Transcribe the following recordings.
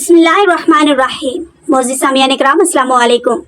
बिस्मिल्लाहिर्रहमानिर्रहीम। मोअज़्ज़िज़ सामियान इकराम, अस्सलामु अलैकुम।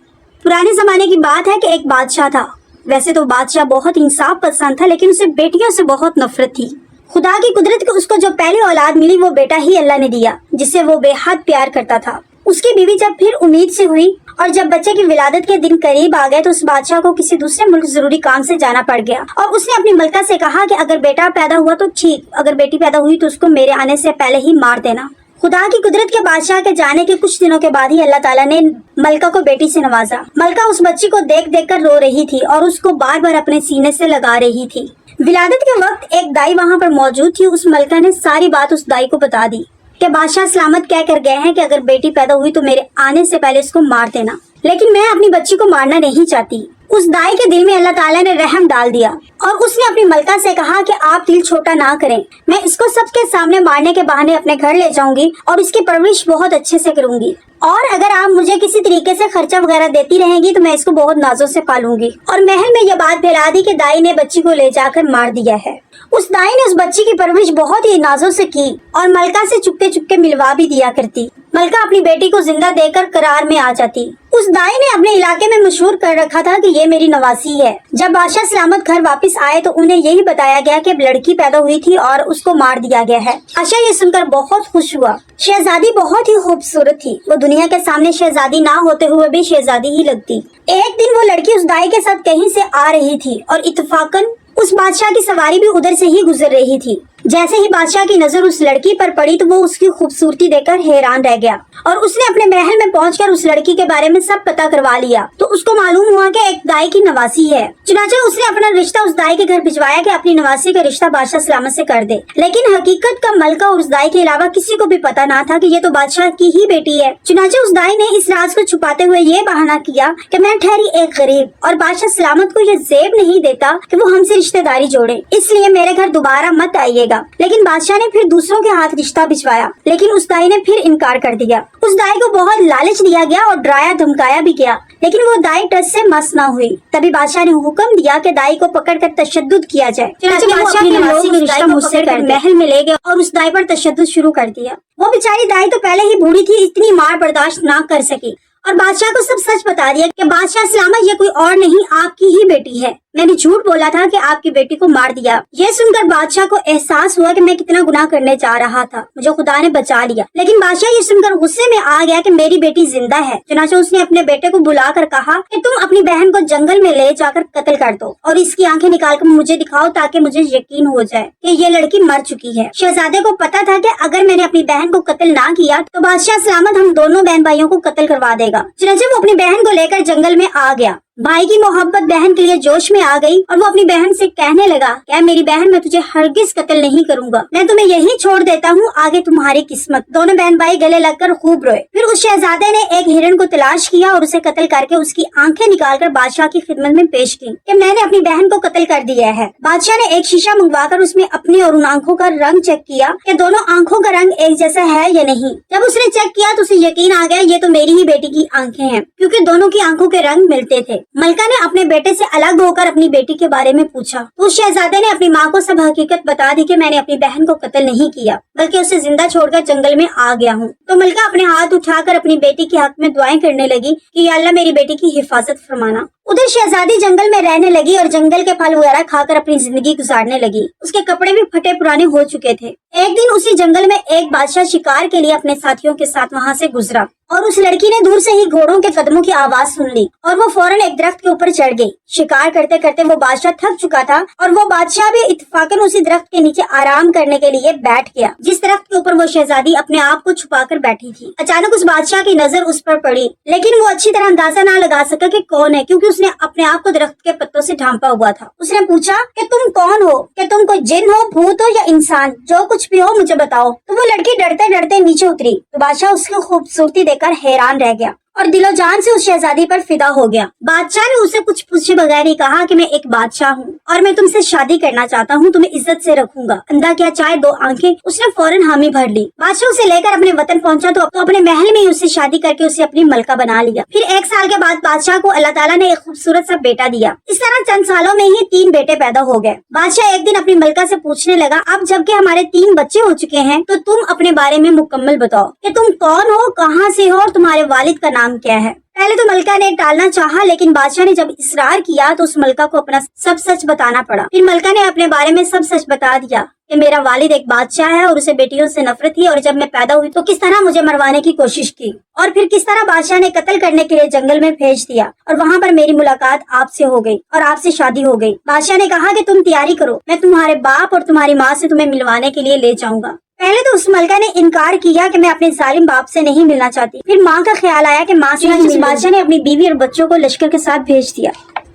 पुराने जमाने की बात है कि एक बादशाह था। वैसे तो बादशाह बहुत इंसाफ पसंद था, लेकिन उसे बेटियों से बहुत नफरत थी। खुदा की कुदरत को उसको जो पहली औलाद मिली वो बेटा ही अल्लाह ने दिया, जिसे वो बेहद प्यार करता था। उसकी बीवी जब फिर उम्मीद से हुई और जब बच्चे की विलादत के दिन करीब आ गए तो उस बादशाह को किसी दूसरे मुल्क जरूरी काम से जाना पड़ गया और उसने अपनी मलका से कहा कि अगर बेटा पैदा हुआ तो ठीक, अगर बेटी पैदा हुई तो उसको मेरे आने से पहले ही मार देना। खुदा की कुदरत के बादशाह के जाने के कुछ दिनों के बाद ही अल्लाह ताला ने मलका को बेटी से नवाजा। मलका उस बच्ची को देख देख कर रो रही थी और उसको बार बार अपने सीने से लगा रही थी। विलादत के वक्त एक दाई वहाँ पर मौजूद थी। उस मलका ने सारी बात उस दाई को बता दी कि बादशाह सलामत कह कर गए हैं कि अगर बेटी पैदा हुई तो मेरे आने से पहले इसको मार देना, लेकिन मैं अपनी बच्ची को मारना नहीं चाहती। उस दाई के दिल में अल्लाह ताला ने रहम डाल दिया और उसने अपनी मलका से कहा कि आप दिल छोटा ना करें, मैं इसको सबके सामने मारने के बहाने अपने घर ले जाऊंगी और इसकी परवरिश बहुत अच्छे से करूंगी, और अगर आप मुझे किसी तरीके से खर्चा वगैरह देती रहेंगी तो मैं इसको बहुत नाजों से पालूंगी। और महल में यह बात फैला दी कि दाई ने बच्ची को ले जाकर मार दिया है। उस दाई ने उस बच्ची की परवरिश बहुत ही नाजों से की और मलका से चुपके चुपके मिलवा भी दिया करती। मलका अपनी बेटी को जिंदा देकर करार में आ जाती। उस दाई ने अपने इलाके में मशहूर कर रखा था कि ये मेरी नवासी है। जब बादशाह सलामत घर वापस आए तो उन्हें यही बताया गया कि लड़की पैदा हुई थी और उसको मार दिया गया है। बादशाह ये सुनकर बहुत खुश हुआ। शहजादी बहुत ही खूबसूरत थी। वो दुनिया के सामने शहजादी ना होते हुए भी शहजादी ही लगती। एक दिन वो लड़की उस दाई के साथ कहीं से आ रही थी और इत्तफाकन उस बादशाह की सवारी भी उधर से ही गुजर रही थी। जैसे ही बादशाह की नजर उस लड़की पर पड़ी तो वो उसकी खूबसूरती देखकर हैरान रह गया और उसने अपने महल में पहुंचकर उस लड़की के बारे में सब पता करवा लिया। तो उसको मालूम हुआ कि एक दाई की नवासी है। चुनांचे उसने अपना रिश्ता उस दाई के घर भिजवाया कि अपनी नवासी का रिश्ता बादशाह सलामत से कर दे। लेकिन हकीकत का मलका और उस दाई के अलावा किसी को भी पता ना था कि ये तो बादशाह की ही बेटी है। चुनांचे उस दाई ने इस राज को छुपाते हुए ये बहाना किया कि मैं ठहरी एक गरीब और बादशाह सलामत को ये जेब नहीं देता कि वो हमसे रिश्तेदारी जोड़े, इसलिए मेरे घर दोबारा मत आइएगा। लेकिन बादशाह ने फिर दूसरों के हाथ रिश्ता भिजवाया, लेकिन उस दाई ने फिर इनकार कर दिया। उस दाई को बहुत लालच दिया गया और डराया धमकाया भी गया, लेकिन वो दाई टस से मस न हुई। तभी बादशाह ने हुक्म दिया कि दाई को पकड़कर तशद्दुद किया जाए। बादशाह के लोग रिश्ता मुझसे कर महल में ले गए और उस दाई पर तशद्दुद शुरू कर दिया। वो बेचारी दाई तो पहले ही बूढ़ी थी, इतनी मार बर्दाश्त ना कर सकी और बादशाह को सब सच बता दिया कि बादशाह सलामत ये कोई और नहीं आपकी ही बेटी है। मैंने झूठ बोला था कि आपकी बेटी को मार दिया। यह सुनकर बादशाह को एहसास हुआ कि मैं कितना गुनाह करने जा रहा था, मुझे खुदा ने बचा लिया। लेकिन बादशाह ये सुनकर गुस्से में आ गया कि मेरी बेटी जिंदा है। चुनांचे उसने अपने बेटे को बुलाकर कहा कि तुम अपनी बहन को जंगल में ले जाकर कत्ल कर दो और इसकी आंखें निकालकर मुझे दिखाओ ताकि मुझे यकीन हो जाए कि ये लड़की मर चुकी है। शहजादे को पता था कि अगर मैंने अपनी बहन को कत्ल ना किया तो बादशाह सलामत हम दोनों बहन भाइयों को कत्ल करवा देगा। चुनांचे वो अपनी बहन को लेकर जंगल में आ गया। भाई की मोहब्बत बहन के लिए जोश में आ गई और वो अपनी बहन से कहने लगा कि मेरी बहन, मैं तुझे हरगिज कत्ल नहीं करूंगा, मैं तुम्हें यही छोड़ देता हूँ, आगे तुम्हारी किस्मत। दोनों बहन भाई गले लगकर खूब रोए। फिर उस शहजादे ने एक हिरण को तलाश किया और उसे कत्ल करके उसकी आंखें निकालकर बादशाह की खिदमत में पेश की कि मैंने अपनी बहन को कत्ल कर दिया है। बादशाह ने एक शीशा मंगवाकर उसमें अपनी और उन आंखों का रंग चेक किया कि दोनों आंखों का रंग एक जैसा है या नहीं। जब उसने चेक किया तो उसे यकीन आ गया ये तो मेरी ही बेटी की आंखें हैं, क्योंकि दोनों की आंखों के रंग मिलते थे। मलका ने अपने बेटे से अलग होकर अपनी बेटी के बारे में पूछा तो उस शहजादे ने अपनी माँ को सब हकीकत बता दी कि मैंने अपनी बहन को कत्ल नहीं किया बल्कि उसे जिंदा छोड़कर जंगल में आ गया हूँ। तो मलका अपने हाथ उठाकर अपनी बेटी के हक में दुआएं करने लगी कि या अल्लाह मेरी बेटी की हिफाजत फरमाना। उधर शहजादी जंगल में रहने लगी और जंगल के फल वगैरह खाकर अपनी जिंदगी गुजारने लगी। उसके कपड़े भी फटे पुराने हो चुके थे। एक दिन उसी जंगल में एक बादशाह शिकार के लिए अपने साथियों के साथ वहाँ से गुजरा और उस लड़की ने दूर से ही घोड़ों के कदमों की आवाज सुन ली और वो फौरन एक दरख्त के ऊपर चढ़ गई। शिकार करते करते वो बादशाह थक चुका था और वो बादशाह भी इत्तफाकन उसी दरख्त के नीचे आराम करने के लिए बैठ गया जिस दरख्त के ऊपर वो शहजादी अपने आप को छुपाकर बैठी थी। अचानक उस बादशाह की नजर उस पर पड़ी, लेकिन वो अच्छी तरह अंदाजा ना लगा सका कि कौन है, क्योंकि उसने अपने आप को दरख्त के पत्तों से ढांपा हुआ था। उसने पूछा कि तुम कौन हो, कि तुम कोई जिन हो, भूत हो या इंसान, जो कुछ भी हो मुझे बताओ। तो वो लड़की डरते डरते नीचे उतरी तो बादशाह उसकी खूबसूरती देखकर हैरान रह गया। और दिलो जान से उस शहजादी पर फिदा हो गया। बादशाह ने उसे कुछ पूछे बगैर ही कहा कि मैं एक बादशाह हूँ और मैं तुमसे शादी करना चाहता हूँ, तुम्हें इज्जत से रखूंगा। अंधा क्या चाहे दो आंखें, उसने फौरन हामी भर ली। बादशाह उसे लेकर अपने वतन पहुंचा तो अपने महल में ही उससे शादी करके उसे अपनी मलका बना लिया। फिर 1 साल के बाद बादशाह को अल्लाह ताला ने एक खूबसूरत सा बेटा दिया। इस तरह चंद सालों में ही 3 बेटे पैदा हो गए। बादशाह एक दिन अपनी मलका से पूछने लगा, अब जबकि हमारे 3 बच्चे हो चुके हैं तो तुम अपने बारे में मुकम्मल बताओ कि तुम कौन हो, कहाँ से हो और तुम्हारे वालिद का नाम क्या है। पहले तो मलका ने टालना चाहा, लेकिन बादशाह ने जब इसरार किया तो उस मलका को अपना सब सच बताना पड़ा। फिर मलका ने अपने बारे में सब सच बता दिया कि मेरा वालिद एक बादशाह है और उसे बेटियों से नफरत थी, और जब मैं पैदा हुई तो किस तरह मुझे मरवाने की कोशिश की और फिर किस तरह बादशाह ने कत्ल करने के लिए जंगल में भेज दिया और वहाँ पर मेरी मुलाकात आपसे हो गई और आपसे शादी हो गई। बादशाह ने कहा कि तुम तैयारी करो, मैं तुम्हारे बाप और तुम्हारी माँ से तुम्हें मिलवाने के लिए ले जाऊंगा। पहले तो उस मलका ने इनकार किया कि मैं अपने जालिम बाप से नहीं मिलना चाहती। फिर माँ का ख्याल आया कि माँ से जिस बादशाह ने अपनी बीवी और बच्चों को लश्कर के साथ भेज दिया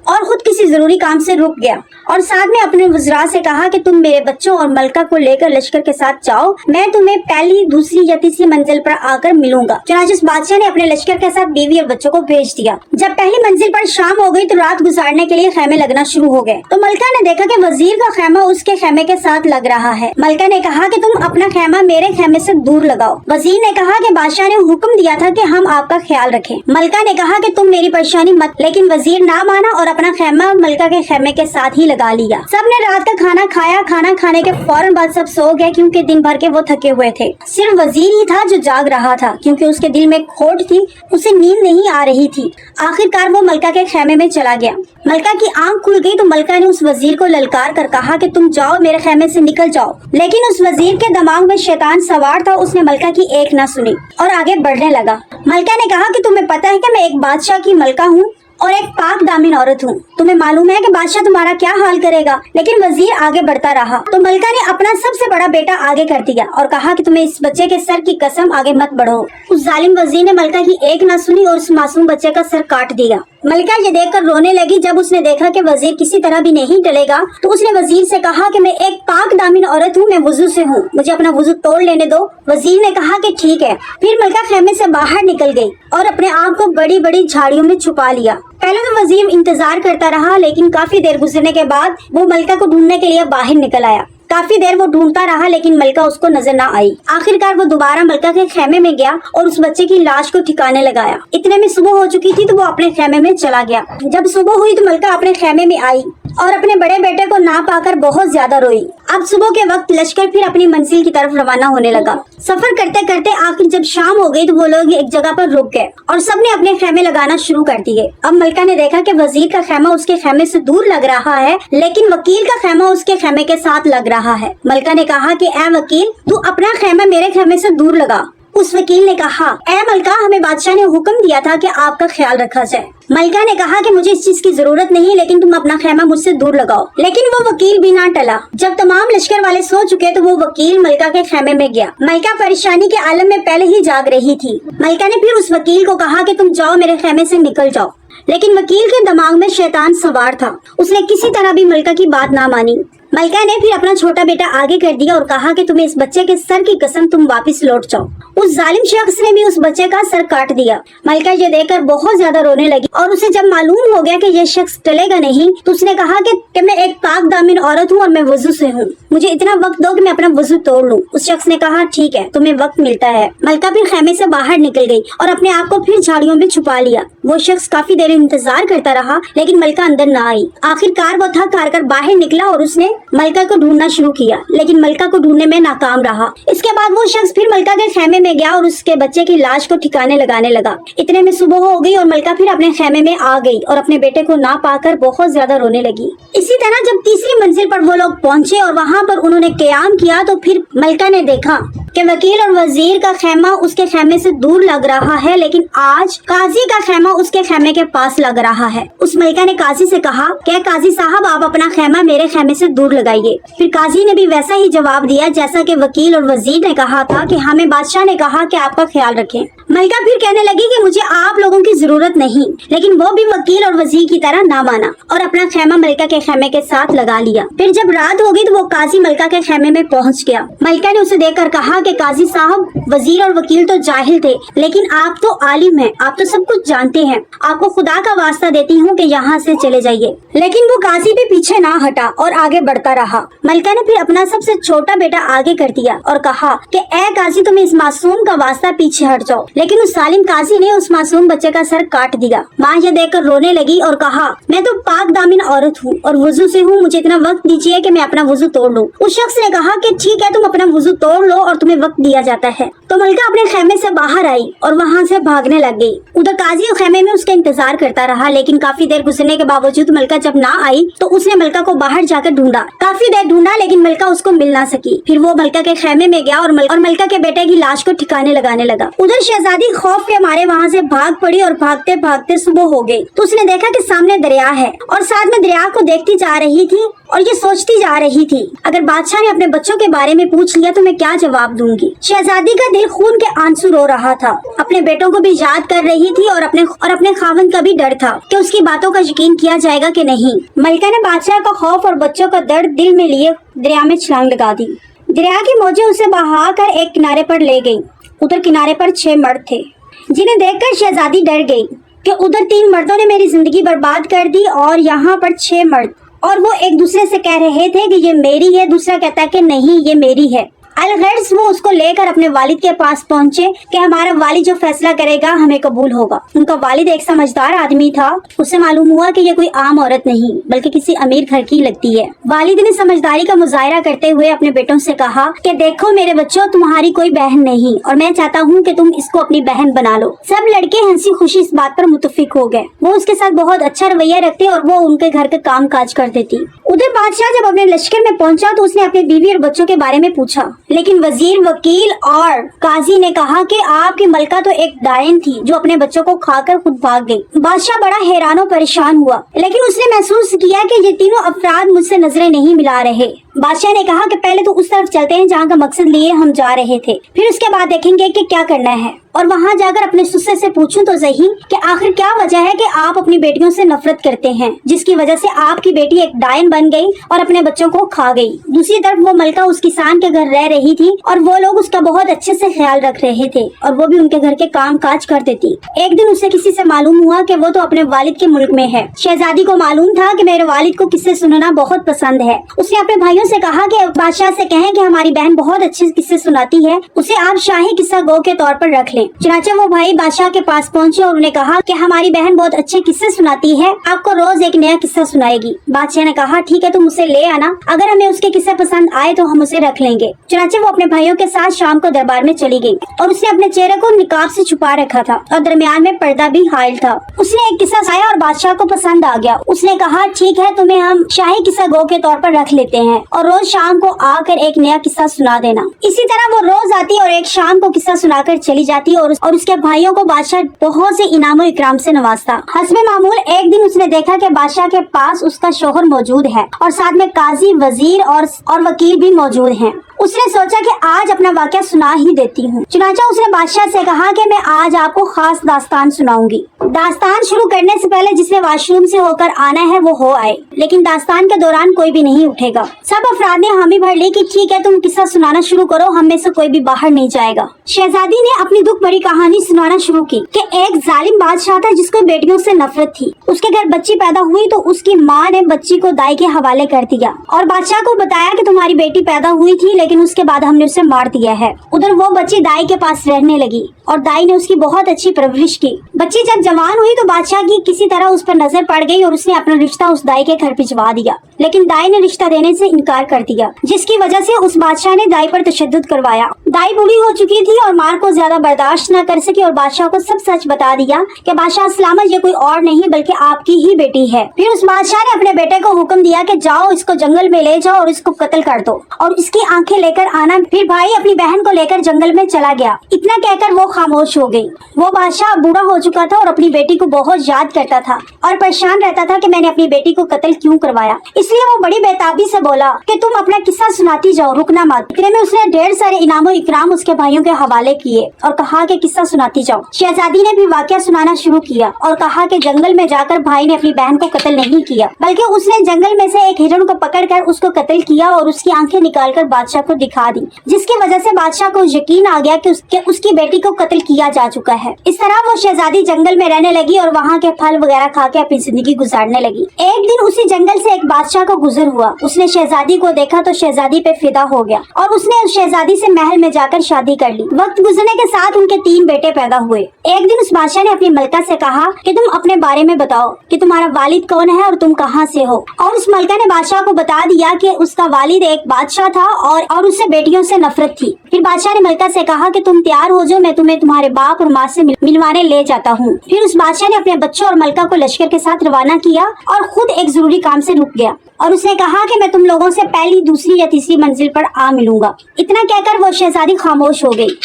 और खुद किसी जरूरी काम से रुक गया और साथ में अपने वज़रा से कहा कि तुम मेरे बच्चों और मलका को लेकर लश्कर के साथ जाओ, मैं तुम्हें पहली, दूसरी या तीसरी मंजिल पर आकर मिलूंगा। चुनांचे इस बादशाह ने अपने लश्कर के साथ बीवी और बच्चों को भेज दिया। जब पहली मंजिल पर शाम हो गई तो रात गुजारने के लिए खेमे लगना शुरू हो गए। तो मलका ने देखा कि वजीर का खेमा उसके खेमे के साथ लग रहा है। मलका ने कहा कि तुम अपना खेमा मेरे खेमे से दूर लगाओ। वजीर ने कहा कि बादशाह ने हुक्म दिया था कि हम आपका ख्याल रखें। मलका ने कहा कि तुम मेरी परेशानी मत, लेकिन वजीर ना माना और अपना खेमा मलका के खेमे के साथ ही लगा लिया। सबने रात का खाना खाया। खाना खाने के फौरन बाद सब सो गए क्योंकि दिन भर के वो थके हुए थे। सिर्फ वजीर ही था जो जाग रहा था क्योंकि उसके दिल में खोट थी, उसे नींद नहीं आ रही थी। आखिरकार वो मलका के खेमे में चला गया। मलका की आंख खुल गई तो मलका ने उस वजीर को ललकार कर कहा कि तुम जाओ, मेरे खेमे से निकल जाओ। लेकिन उस वजीर के दिमाग में शैतान सवार था, उसने मलका की एक न सुनी और आगे बढ़ने लगा। मलका ने कहा कि तुम्हें पता है कि मैं एक बादशाह की मलका हूँ और एक पाक दामिन औरत हूँ, तुम्हें मालूम है कि बादशाह तुम्हारा क्या हाल करेगा। लेकिन वजीर आगे बढ़ता रहा तो मलका ने अपना सबसे बड़ा बेटा आगे कर दिया और कहा कि तुम्हें इस बच्चे के सर की कसम आगे मत बढ़ो। उस जालिम वजीर ने मलका की एक न सुनी और उस मासूम बच्चे का सर काट दिया। मलका ये देखकर रोने लगी। जब उसने देखा कि वजीर किसी तरह भी नहीं टलेगा तो उसने वजीर से कहा कि मैं एक पाक दामिन औरत हूँ, मैं वुजू से हूँ, मुझे अपना वुजू तोड़ लेने दो। वजीर ने कहा कि ठीक है। फिर मलका खेमे से बाहर निकल गई और अपने आप को बड़ी बड़ी झाड़ियों में छुपा लिया। पहले तो वजीर इंतजार करता रहा, लेकिन काफी देर गुजरने के बाद वो मलका को ढूंढने के लिए बाहर निकल आया। काफी देर वो ढूंढता रहा लेकिन मलका उसको नजर न आई। आखिरकार वो दोबारा मलका के खेमे में गया और उस बच्चे की लाश को ठिकाने लगाया। इतने में सुबह हो चुकी थी तो वो अपने खेमे में चला गया। जब सुबह हुई तो मलका अपने खेमे में आई और अपने बड़े बेटे को ना पाकर बहुत ज्यादा रोई। अब सुबह के वक्त लश्कर फिर अपनी मंजिल की तरफ रवाना होने लगा। सफर करते करते आखिर जब शाम हो गई तो वो लोग एक जगह पर रुक गए और सबने अपने खेमे लगाना शुरू कर दिए। अब मलका ने देखा कि वजीर का खेमा उसके खेमे से दूर लग रहा है, लेकिन वकील का खेमा उसके खेमे के साथ लग रहा है। मलका ने कहा कि ऐ वकील, तू अपना खेमा मेरे खेमे से दूर लगा। उस वकील ने कहा, ऐ मलका, हमें बादशाह ने हुक्म दिया था कि आपका ख्याल रखा जाए। मलका ने कहा कि मुझे इस चीज की जरूरत नहीं, लेकिन तुम अपना खेमा मुझसे दूर लगाओ। लेकिन वो वकील भी ना टला। जब तमाम लश्कर वाले सो चुके तो वो वकील मलका के खेमे में गया। मलका परेशानी के आलम में पहले ही जाग रही थी। मलका ने फिर उस वकील को कहा कि तुम जाओ, मेरे खेमे से निकल जाओ। लेकिन वकील के दिमाग में शैतान सवार था, उसने किसी तरह भी मलका की बात ना मानी। मलका ने फिर अपना छोटा बेटा आगे कर दिया और कहा कि तुम्हें इस बच्चे के सर की कसम, तुम वापस लौट जाओ। उस जालिम शख्स ने भी उस बच्चे का सर काट दिया। मलका ये देखकर बहुत ज्यादा रोने लगी और उसे जब मालूम हो गया कि ये शख्स टलेगा नहीं तो उसने कहा कि मैं एक पाक दामिन औरत हूँ और मैं वजू से हूँ, मुझे इतना वक्त दो कि मैं अपना वजू तोड़ लूँ। उस शख्स ने कहा ठीक है, तुम्हें वक्त मिलता है। मलका फिर खेमे से बाहर निकल गई और अपने आप को फिर झाड़ियों में छुपा लिया। वो शख्स काफी देर इंतजार करता रहा लेकिन मलका अंदर न आई। आखिरकार वो थक हार कर बाहर निकला और उसने मलका को ढूंढना शुरू किया, लेकिन मलका को ढूंढने में नाकाम रहा। इसके बाद वो शख्स फिर मलका के खेमे में गया और उसके बच्चे की लाश को ठिकाने लगाने लगा। इतने में सुबह हो गई और मलका फिर अपने खेमे में आ गई और अपने बेटे को ना पाकर बहुत ज्यादा रोने लगी। इसी तरह जब तीसरी मंजिल पर वो लोग पहुंचे और वहाँ पर उन्होंने क़याम किया तो फिर मलका ने देखा कि वकील और वजीर का खेमा उसके खेमे से दूर लग रहा है, लेकिन आज काजी का खेमा उसके खेमे के पास लग रहा है। उस मलका ने काजी से कहा कि काजी साहब, आप अपना खेमा मेरे खेमे से दूर लगाइए। फिर काजी ने भी वैसा ही जवाब दिया जैसा कि वकील और वजीर ने कहा था कि हमें बादशाह ने कहा कि आपका ख्याल रखें। मलका फिर कहने लगी कि मुझे आप लोगों की जरूरत नहीं, लेकिन वो भी वकील और वजीर की तरह ना माना और अपना खेमा मलका के खेमे के साथ लगा लिया। फिर जब रात हो गई तो वो काजी मलका के खेमे में पहुंच गया। मलका ने उसे देखकर कहा कि काजी साहब, वजीर और वकील तो जाहिल थे, लेकिन आप तो आलिम हैं, आप तो सब कुछ जानते हैं। आपको खुदा का वास्ता देती हूँ कि यहाँ से चले जाइए। लेकिन वो काजी भी पीछे ना हटा और आगे बढ़ता रहा। मलका ने फिर अपना सबसे छोटा बेटा आगे कर दिया और कहा कि ए काजी, तुम इस मासूम का वास्ता पीछे हट जाओ। लेकिन उस सालिम काजी ने उस मासूम बच्चे का सर काट दिया। माँ यह देखकर रोने लगी और कहा, मैं तो पाक दामिन औरत हूँ और वुजू से हूँ, मुझे इतना वक्त दीजिए कि मैं अपना वुजू तोड़ लूँ। उस शख्स ने कहा कि ठीक है, तुम अपना वुजू तोड़ लो और तुम्हें वक्त दिया जाता है। तो मलका अपने खेमे से बाहर आई और वहाँ से भागने लग गई। उधर काजी खेमे में उसका इंतजार करता रहा, लेकिन काफी देर गुजरने के बावजूद मलका जब ना आई तो उसने मलका को बाहर जाकर ढूंढा। काफी देर ढूंढा लेकिन मलका उसको मिल ना सकी। फिर वो मलका के खेमे में गया और मलका के बेटे की लाश को ठिकाने लगाने लगा। उधर शहजादी खौफ के मारे वहाँ से भाग पड़ी और भागते भागते सुबह हो गई तो उसने देखा कि सामने दरिया है और साथ में दरिया को देखती जा रही थी और ये सोचती जा रही थी, अगर बादशाह ने अपने बच्चों के बारे में पूछ लिया तो मैं क्या जवाब दूंगी। शहजादी का दिल खून के आंसू रो रहा था, अपने बेटों को भी याद कर रही थी और अपने खावंद का भी डर था कि उसकी बातों का यकीन किया जाएगा कि नहीं। मलका ने बादशाह का खौफ और बच्चों का दर्द दिल में लिए दरिया में छलांग लगा दी। दरिया की मौजें उसे बहाकर एक किनारे पर ले गयी। उधर किनारे पर 6 मर्द थे, जिन्हें देखकर शहजादी डर गई कि उधर 3 मर्दों ने मेरी जिंदगी बर्बाद कर दी और यहाँ पर 6 मर्द, और वो एक दूसरे से कह रहे थे कि ये मेरी है, दूसरा कहता कि नहीं ये मेरी है। अलगर्ज वो उसको लेकर अपने वालिद के पास पहुँचे कि हमारा वालिद जो फैसला करेगा हमें कबूल होगा। उनका वालिद एक समझदार आदमी था। उसे मालूम हुआ कि ये कोई आम औरत नहीं बल्कि किसी अमीर घर की लगती है। वालिद ने समझदारी का मुजाहरा करते हुए अपने बेटों से कहा कि देखो मेरे बच्चों, तुम्हारी कोई बहन नहीं और मैं चाहता हूँ कि तुम इसको अपनी बहन बना लो। सब लड़के हंसी खुशी इस बात पर मुतफिक हो गए। वो उसके साथ बहुत अच्छा रवैया रखते और वो उनके घर के काम काज कर देती। उधर बादशाह जब अपने लश्कर में पहुंचा तो उसने अपनी बीवी और बच्चों के बारे में पूछा, लेकिन वजीर, वकील और काजी ने कहा कि आपकी मलका तो एक डायन थी जो अपने बच्चों को खाकर खुद भाग गई। बादशाह बड़ा हैरान और परेशान हुआ, लेकिन उसने महसूस किया कि ये तीनों अफराद मुझसे नजरें नहीं मिला रहे। बादशाह ने कहा कि पहले तो उस तरफ चलते हैं जहाँ का मकसद लिए हम जा रहे थे, फिर उसके बाद देखेंगे कि क्या करना है। और वहाँ जाकर अपने सुस्से से पूछूं तो सही कि आखिर क्या वजह है कि आप अपनी बेटियों से नफरत करते हैं, जिसकी वजह से आपकी बेटी एक डायन बन गई और अपने बच्चों को खा गई। दूसरी तरफ वो मलका उस किसान के घर रह रही थी और वो लोग उसका बहुत अच्छे से ख्याल रख रहे थे और वो भी उनके घर के काम काज करते थी। एक दिन उसे किसी से मालूम हुआ कि वो तो अपने वालिद के मुल्क में है। शहजादी को मालूम था कि मेरे वालिद को किस्से सुनना बहुत पसंद है। उसने अपने भाइयों से कहा कि बादशाह से कहें कि हमारी बहन बहुत अच्छे किस्से सुनाती है, उसे आप शाही किस्सा गो के तौर पर रख लें। चुनांचे वो भाई बादशाह के पास पहुंचे और उन्हें कहा कि हमारी बहन बहुत अच्छे किस्से सुनाती है, आपको रोज एक नया किस्सा सुनाएगी। बादशाह ने कहा ठीक है, तुम उसे ले आना, अगर हमें उसके किस्से पसंद आए तो हम उसे रख लेंगे। चुनांचे वो अपने भाइयों के साथ शाम को दरबार में चली गई और उसने अपने चेहरे को निकाब से छुपा रखा था और दरमियान में पर्दा भी हाइल था। उसने एक किस्सा सुनाया और बादशाह को पसंद आ गया। उसने कहा ठीक है, तुम्हें हम शाही किस्सा गो के तौर पर रख लेते हैं और रोज शाम को आकर एक नया किस्सा सुना देना। इसी तरह वो रोज आती और एक शाम को किस्सा सुनाकर चली जाती और उसके भाइयों को बादशाह बहुत से इनाम और इकराम से नवाजता। हस्बे मामूल एक दिन उसने देखा कि बादशाह के पास उसका शोहर मौजूद है और साथ में काजी, वजीर और वकील भी मौजूद हैं। उसने सोचा कि आज अपना वाक़या सुना ही देती हूँ। चुनांचा उसने बादशाह से कहा कि मैं आज आपको खास दास्तान सुनाऊंगी। दास्तान शुरू करने से पहले जिसने वॉशरूम से होकर आना है वो हो आए, लेकिन दास्तान के दौरान कोई भी नहीं उठेगा। सब अफराद ने हामी भर ली कि ठीक है, तुम किस्सा सुनाना शुरू करो, हम में से कोई भी बाहर नहीं जाएगा। शहजादी ने अपनी दुख भरी कहानी सुनाना शुरू की कि एक जालिम बादशाह था जिसको बेटियों से नफरत थी। उसके घर बच्ची पैदा हुई तो उसकी माँ ने बच्ची को दाई के हवाले कर दिया और बादशाह को बताया कि तुम्हारी बेटी पैदा हुई थी, लेकिन उसके बाद हमने उसे मार दिया है। उधर वो बच्ची दाई के पास रहने लगी और दाई ने उसकी बहुत अच्छी परवरिश की। बच्ची जब जवान हुई तो बादशाह की किसी तरह उस पर नजर पड़ गई और उसने अपना रिश्ता उस दाई के घर भिजवा दिया, लेकिन दाई ने रिश्ता देने से इनकार कर दिया, जिसकी वजह से उस बादशाह ने दाई पर तशद्दुद करवाया। दाई बूढ़ी हो चुकी थी और मार को ज्यादा बर्दाश्त न कर सकी और बादशाह को सब सच बता दिया कि बादशाह सलामत ये कोई और नहीं बल्कि आपकी ही बेटी है। फिर उस बादशाह ने अपने बेटे को हुक्म दिया कि जाओ इसको जंगल में ले जाओ और इसको कत्ल कर दो और इसकी आंखें लेकर आना। फिर भाई अपनी बहन को लेकर जंगल में चला गया। इतना कहकर वो खामोश हो गई। वो बादशाह बूढ़ा हो चुका था और अपनी बेटी को बहुत याद करता था और परेशान रहता था कि मैंने अपनी बेटी को कत्ल क्यों करवाया। इसलिए वो बड़ी बेताबी से बोला कि तुम अपना किस्सा सुनाती जाओ, रुकना मत। इतने में उसने ढेर सारे इनामो इकराम उसके भाइयों के हवाले किए और कहा कि किस्सा सुनाती जाओ। शहजादी ने भी वाकया सुनाना शुरू किया और कहा कि जंगल में जाकर भाई ने अपनी बहन को कत्ल नहीं किया, बल्कि उसने जंगल में से एक हिरण को पकड़कर उसको कत्ल किया और उसकी आंखें निकालकर बादशाह को दिखा दी, जिसकी वजह से बादशाह को यकीन आ गया कि उसकी बेटी को कत्ल किया जा चुका है। इस तरह वो शहजादी जंगल में रहने लगी और वहाँ के फल वगैरह खा के अपनी जिंदगी गुजारने लगी। एक दिन उसी जंगल से एक बादशाह को गुजर हुआ। उसने शहजादी को देखा तो शहजादी पे फिदा हो गया और उसने उस शहजादी से महल में जाकर शादी कर ली। वक्त गुजरने के साथ उनके 3 बेटे पैदा हुए। एक दिन उस बादशाह ने अपनी मलका से कहा कि तुम अपने बारे में बताओ कि तुम्हारा वालिद कौन है और तुम कहाँ से हो। और उस मलका ने बादशाह को बता दिया कि उसका वालिद एक बादशाह था और उससे बेटियों से नफरत थी। फिर बादशाह ने मलका से कहा कि तुम तैयार हो जाओ, मैं तुम्हें तुम्हारे बाप और माँ से मिलवाने ले जाता हूँ। फिर उस बादशाह ने अपने बच्चों और मलका को लश्कर के साथ रवाना किया और खुद एक जरूरी काम से रुक गया और उसने कहा कि मैं तुम लोगों से पहली, दूसरी या तीसरी मंजिल पर आ मिलूंगा। इतना कहकर वो शहजादी खामोश हो गई।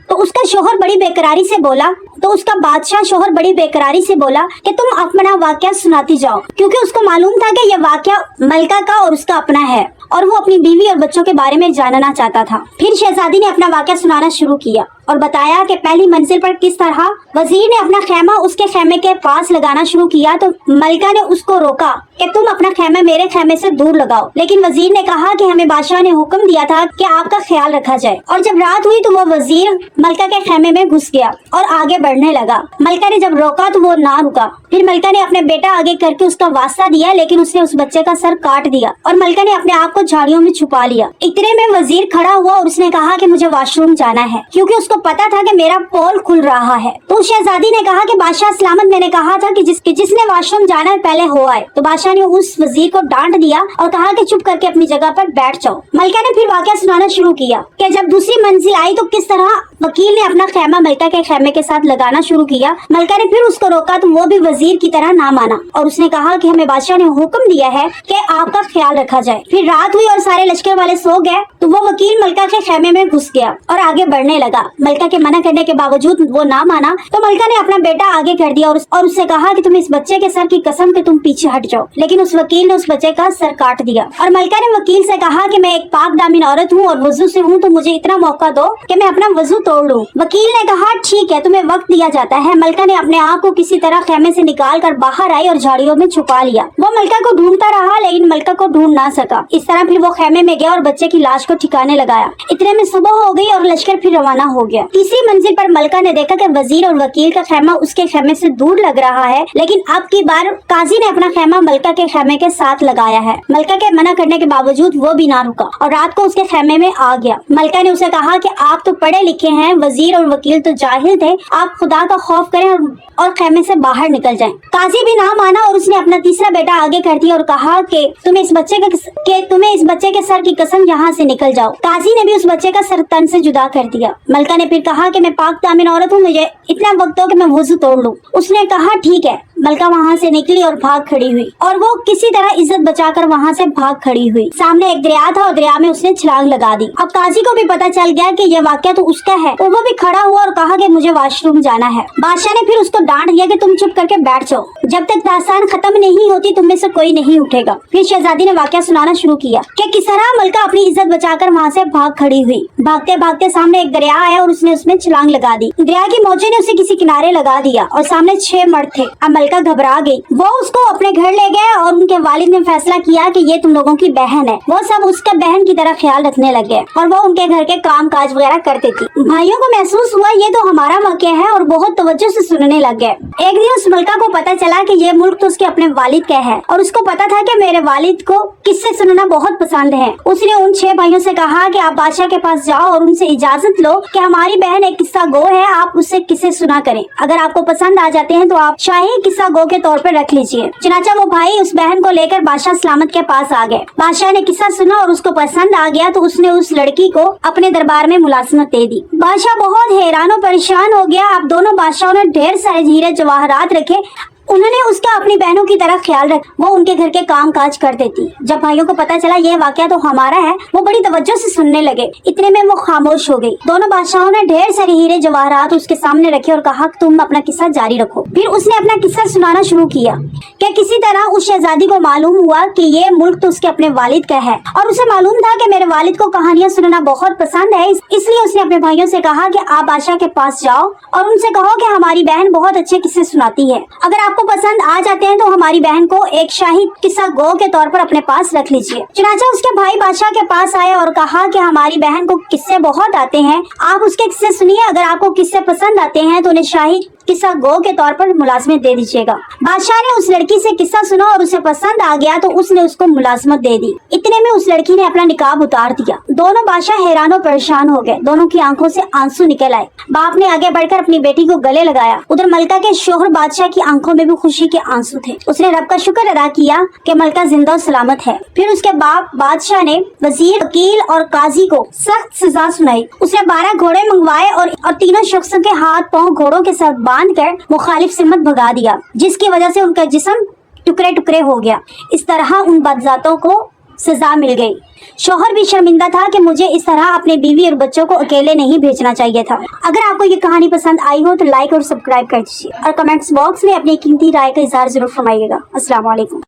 तो उसका शोहर बड़ी बेकरारी से बोला कि तुम अपना वाकया सुनाती जाओ, क्योंकि उसको मालूम था कि यह वाकया मलका का और उसका अपना है और वो अपनी बीवी और बच्चों के बारे में जानना चाहता था। फिर शहजादी ने अपना वाकया सुनाना शुरू किया और बताया कि पहली मंजिल पर किस तरह वजीर ने अपना खेमा उसके खेमे के पास लगाना शुरू किया तो मलका ने उसको रोका कि तुम अपना खेमा मेरे खेमे से दूर लगाओ, लेकिन वजीर ने कहा कि हमें बादशाह ने हुक्म दिया था कि आपका ख्याल रखा जाए। और जब रात हुई तो वो वजीर मलका के खेमे में घुस गया और आगे बढ़ने लगा। मलका ने जब रोका तो वो ना रुका। फिर मलका ने अपने बेटा आगे करके उसका वास्ता दिया, लेकिन उसने उस बच्चे का सर काट दिया और मलका ने अपने आप को झाड़ियों में छुपा लिया। इतने में वजीर खड़ा हुआ और उसने कहा कि मुझे वॉशरूम जाना है, क्योंकि उसको पता था कि मेरा पोल खुल रहा है। तो शहजादी ने कहा कि बादशाह सलामत, मैंने कहा था कि जिसने वॉशरूम जाना है पहले हो आए। तो बादशाह ने उस वजीर को डांट दिया और कहा कि चुप करके अपनी जगह पर बैठ जाओ। मलका ने फिर वाकया सुनाना शुरू किया कि जब दूसरी मंजिल आई तो किस तरह वकील ने अपना खेमा मलका के खेमे के साथ लगाना शुरू किया। मलका ने फिर उसको रोका तो वो भी वजीर की तरह ना माना और उसने कहा कि हमें बादशाह ने हुक्म दिया है कि आपका ख्याल रखा जाए। फिर रात हुई और सारे लश्कर वाले सो गए तो वो वकील मलका के खेमे में घुस गया और आगे बढ़ने लगा। मलका के मना करने के बावजूद वो ना माना तो मलका ने अपना बेटा आगे कर दिया और उससे कहा कि तुम इस बच्चे के सर की कसम कि तुम पीछे हट जाओ, लेकिन उस वकील ने उस बच्चे का सर काट दिया। और मलका ने वकील से कहा कि मैं एक पाक दामिन औरत हूँ और वजू से हूँ, तो मुझे इतना मौका दो कि मैं अपना वजू तोड़ लूँ। वकील ने कहा ठीक है, तुम्हें वक्त दिया जाता है। मलका ने अपने आप को किसी तरह खेमे से निकाल कर बाहर आई और झाड़ियों में छुपा लिया। वो मलका को ढूंढता रहा लेकिन मलका को ढूंढ ना सका। इस तरह फिर वो खेमे में गया और बच्चे की लाश को ठिकाने लगाया। इतने में सुबह हो गई और लश्कर फिर रवाना हो गया। तीसरी मंजिल पर मलका ने देखा कि वजीर और वकील का खेमा उसके खेमे से दूर लग रहा है, लेकिन अब की बार काजी ने अपना खेमा मलका के खेमे के साथ लगाया है। मलका के मना करने के बावजूद वो भी ना रुका और रात को उसके खेमे में आ गया। मलका ने उसे कहा कि आप तो पढ़े लिखे हैं, वजीर और वकील तो जाहिल थे, आप खुदा का खौफ करें और खेमे से बाहर निकल जाएं। काजी भी ना माना और उसने अपना तीसरा बेटा आगे कर दिया और कहा कि तुम्हें इस बच्चे के सर की कसम यहाँ से निकल जाओ। काजी ने भी उस बच्चे का सर तन से जुदा कर दिया। मलका ने फिर कहा कि मैं पाक दामिन औरत हूँ, मुझे इतना वक्त हो कि मैं वजू तोड़ लूँ। उसने कहा ठीक है। मलका वहाँ से निकली और भाग खड़ी हुई और वो किसी तरह इज्जत बचाकर वहाँ से भाग खड़ी हुई। सामने एक दरिया था और दरिया में उसने छलांग लगा दी। अब काजी को भी पता चल गया कि यह वाकया तो उसका है। वो भी खड़ा हुआ और कहा कि मुझे वॉशरूम जाना है। बादशाह ने फिर उसको डांट दिया कि तुम चुप करके बैठ जाओ, जब तक दास्तान खत्म नहीं होती तुम में से कोई नहीं उठेगा। फिर शहजादी ने वाकया सुनाना शुरू किया कि किस तरह मलका अपनी इज्जत बचाकर वहाँ से भाग खड़ी हुई। भागते भागते सामने एक दरिया आया और उसने उसमें छलांग लगा दी। दरिया की मौजे ने उसे किसी किनारे लगा दिया और सामने 6 मर्द थे। अब मलका घबरा गई। वो उसको अपने घर ले गए और उनके वालिद ने फैसला किया कि ये तुम लोगों की बहन है। वो सब उसका बहन की तरह ख्याल रखने लगे और वो उनके घर के काम काज वगैरह करती थी। भाइयों को महसूस हुआ ये तो हमारा मौका है और बहुत तवज्जो से सुनने लग गए। एक दिन उस मलका को पता चला कि ये मुल्क तो उसके अपने वालिद का है और उसको पता था कि मेरे वालिद को किस्से सुनना बहुत पसंद है। उसने उन 6 भाइयों से कहा कि आप बादशाह के पास जाओ और उनसे इजाजत लो कि हमारी बहन एक किस्सा गो है, आप उससे किस्से सुना करें। अगर आपको पसंद आ जाते हैं तो आप शाही किस्सा गो के तौर पर रख लीजिए। चनाचा वो भाई उस बहन को लेकर बादशाह सलामत के पास आ गए। बादशाह ने किस्सा सुना और उसको पसंद आ गया तो उसने उस लड़की को अपने दरबार में मुलाजिमत दे दी। बादशाह बहुत हैरान और परेशान हो गया। अब दोनों बादशाहों ने ढेर सारे हीरे जवाहरात रखे उन्होंने उसका अपनी बहनों की तरह ख्याल रख, वो उनके घर के काम काज कर देती। जब भाइयों को पता चला ये वाकया तो हमारा है, वो बड़ी तवज्जो से सुनने लगे। इतने में वो खामोश हो गई। दोनों बादशाहों ने ढेर सारे हीरे जवाहरात उसके सामने रखे और कहा तुम अपना किस्सा जारी रखो। फिर उसने अपना किस्सा सुनाना शुरू किया कि किसी तरह उस शहजादी को मालूम हुआ कि ये मुल्क तो उसके अपने वालिद का है और उसे मालूम था कि मेरे वालिद को कहानियां सुनना बहुत पसंद है। इसलिए उसने अपने भाइयों से कहा कि आप बादशाह के पास जाओ और उनसे कहो कि हमारी बहन बहुत अच्छे किस्से सुनाती है। अगर आपको पसंद आ जाते हैं तो हमारी बहन को एक शाही किस्सा गो के तौर पर अपने पास रख लीजिए। चुनाचा उसके भाई बादशाह के पास आए और कहा कि हमारी बहन को किस्से बहुत आते हैं, आप उसके किस्से सुनिए। अगर आपको किस्से पसंद आते हैं तो उन्हें शाही किस्सा गो के तौर पर मुलाजमत दे दीजिएगा। बादशाह ने उस लड़की से किस्सा सुना और उसे पसंद आ गया तो उसने उसको मुलाजमत दे दी। इतने में उस लड़की ने अपना निकाब उतार दिया। दोनों बादशाह हैरान और परेशान हो गए। दोनों की आंखों से आंसू निकल आए। बाप ने आगे बढ़कर अपनी बेटी को गले लगाया। उधर मलका के शोहर बादशाह की आंखों में भी खुशी के आंसू थे। उसने रब का शुक्र अदा किया कि मलका जिंदा और सलामत है। फिर उसके बाप बादशाह ने वजीर, वकील और काजी को सख्त सजा सुनाई। उसने 12 घोड़े मंगवाए और तीनों शख्सों के हाथ पांव घोड़ों के साथ बांध कर मुखालिफ सिमत भगा दिया, जिसकी वजह से उनका जिस्म टुकड़े टुकड़े हो गया। इस तरह उन बदजातों को सजा मिल गई। शौहर भी शर्मिंदा था कि मुझे इस तरह अपने बीवी और बच्चों को अकेले नहीं भेजना चाहिए था। अगर आपको ये कहानी पसंद आई हो तो लाइक और सब्सक्राइब कर दीजिए और कमेंट्स बॉक्स में अपनी कीमती राय का इजहार जरूर फरमाइएगा। अस्सलाम वालेकुम।